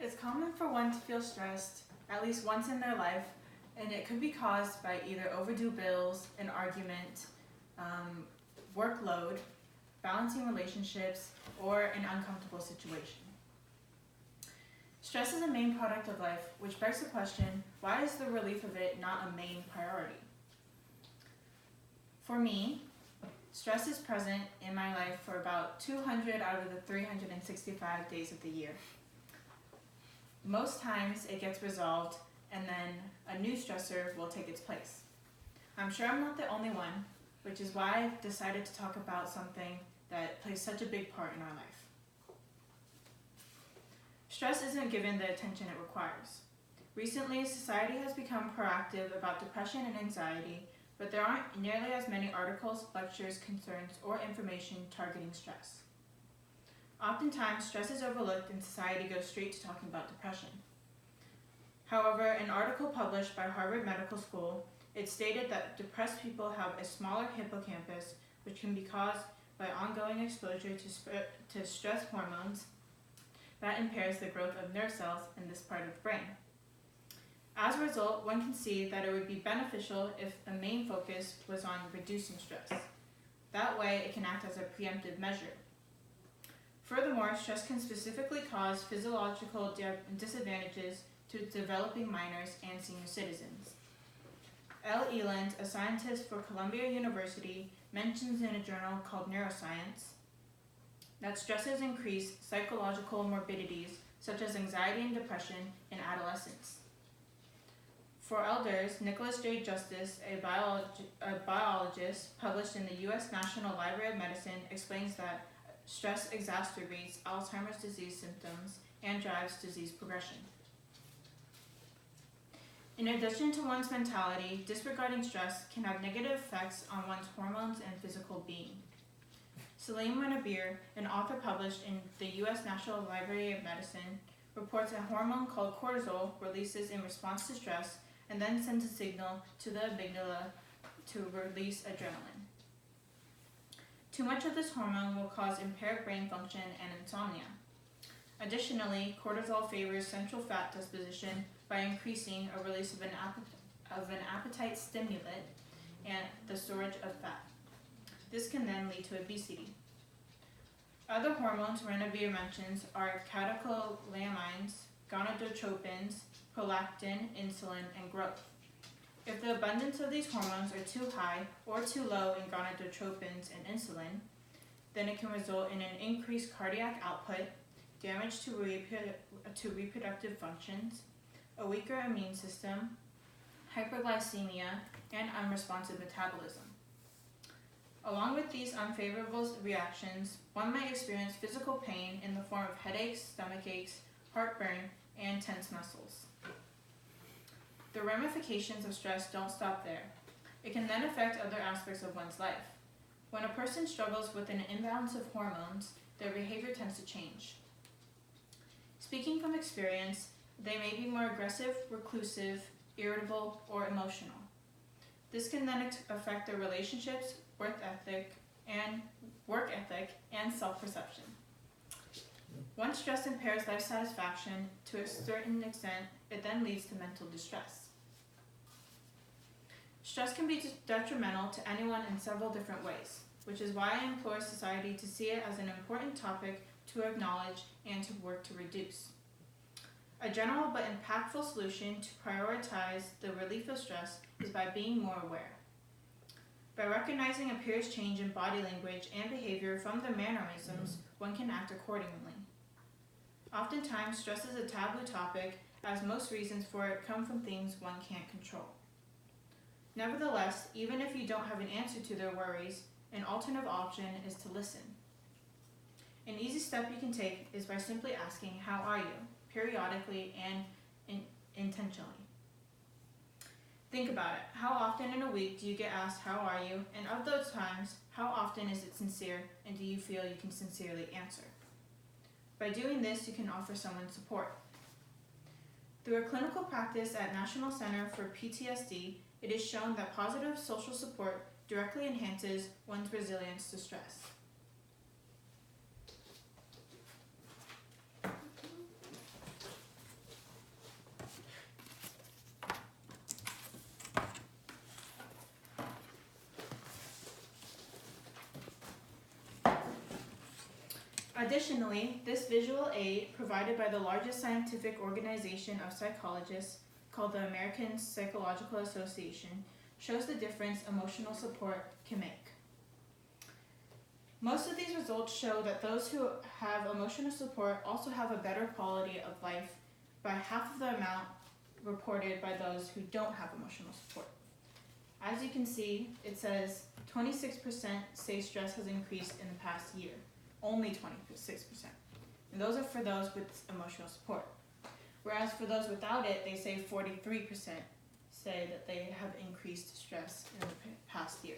It's common for one to feel stressed at least once in their life, and it could be caused by either overdue bills, an argument, workload, balancing relationships, or an uncomfortable situation. Stress is a main product of life, which begs the question, why is the relief of it not a main priority? For me, stress is present in my life for about 200 out of the 365 days of the year. Most times it gets resolved and then a new stressor will take its place. I'm sure I'm not the only one, which is why I've decided to talk about something that plays such a big part in our life. Stress isn't given the attention it requires. Recently, society has become proactive about depression and anxiety, but there aren't nearly as many articles, lectures, concerns, or information targeting stress. Oftentimes, stress is overlooked and society goes straight to talking about depression. However, an article published by Harvard Medical School, it stated that depressed people have a smaller hippocampus, which can be caused by ongoing exposure to stress hormones that impairs the growth of nerve cells in this part of the brain. As a result, one can see that it would be beneficial if the main focus was on reducing stress. That way, it can act as a preemptive measure. Furthermore, stress can specifically cause physiological disadvantages to developing minors and senior citizens. L. Eland, a scientist for Columbia University, mentions in a journal called Neuroscience that stressors increase psychological morbidities such as anxiety and depression in adolescents. For elders, Nicholas J. Justice, a biologist published in the U.S. National Library of Medicine, explains that stress exacerbates Alzheimer's disease symptoms and drives disease progression. In addition to one's mentality, disregarding stress can have negative effects on one's hormones and physical being. Salim Manabir, an author published in the U.S. National Library of Medicine, reports a hormone called cortisol releases in response to stress and then sends a signal to the amygdala to release adrenaline. Too much of this hormone will cause impaired brain function and insomnia. Additionally, cortisol favors central fat disposition by increasing a release of an appetite stimulant and the storage of fat. This can then lead to obesity. Other hormones Ranabir mentions are catecholamines, gonadotropins, prolactin, insulin, and growth. If the abundance of these hormones are too high or too low in gonadotropins and insulin, then it can result in an increased cardiac output, damage to reproductive functions, a weaker immune system, hyperglycemia, and unresponsive metabolism. Along with these unfavorable reactions, one might experience physical pain in the form of headaches, stomach aches, heartburn, and tense muscles. The ramifications of stress don't stop there. It can then affect other aspects of one's life. When a person struggles with an imbalance of hormones, their behavior tends to change. Speaking from experience, they may be more aggressive, reclusive, irritable, or emotional. This can then affect their relationships, work ethic, and self-perception. Once stress impairs life satisfaction to a certain extent, it then leads to mental distress. Stress can be detrimental to anyone in several different ways, which is why I implore society to see it as an important topic to acknowledge and to work to reduce. A general but impactful solution to prioritize the relief of stress is by being more aware. By recognizing a peer's change in body language and behavior from the mannerisms, one can act accordingly. Oftentimes, stress is a taboo topic, as most reasons for it come from things one can't control. Nevertheless, even if you don't have an answer to their worries, an alternative option is to listen. An easy step you can take is by simply asking, "How are you?" periodically and intentionally. Think about it. How often in a week do you get asked, "How are you?" And of those times, how often is it sincere, and do you feel you can sincerely answer? By doing this, you can offer someone support. Through a clinical practice at National Center for PTSD, it is shown that positive social support directly enhances one's resilience to stress. Additionally, this visual aid, provided by the largest scientific organization of psychologists, called the American Psychological Association, shows the difference emotional support can make. Most of these results show that those who have emotional support also have a better quality of life by half of the amount reported by those who don't have emotional support. As you can see, it says 26% say stress has increased in the past year. Only 26%. And those are for those with emotional support. Whereas for those without it, they say 43% say that they have increased stress in the past year.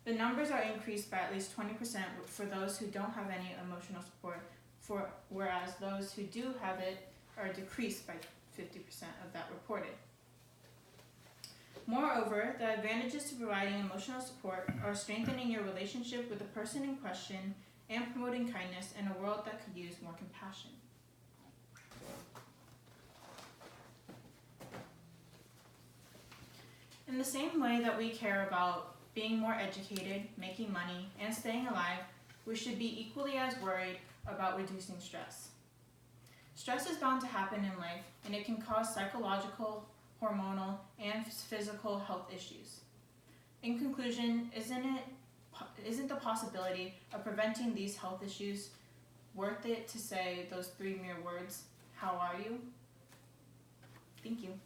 The numbers are increased by at least 20% for those who don't have any emotional support, whereas those who do have it are decreased by 50% of that reported. Moreover, the advantages to providing emotional support are strengthening your relationship with the person in question and promoting kindness in a world that could use more compassion. In the same way that we care about being more educated, making money, and staying alive, we should be equally as worried about reducing stress. Stress is bound to happen in life, and it can cause psychological, hormonal, and physical health issues. In conclusion, isn't the possibility of preventing these health issues worth it to say those 3 mere words, how are you? Thank you.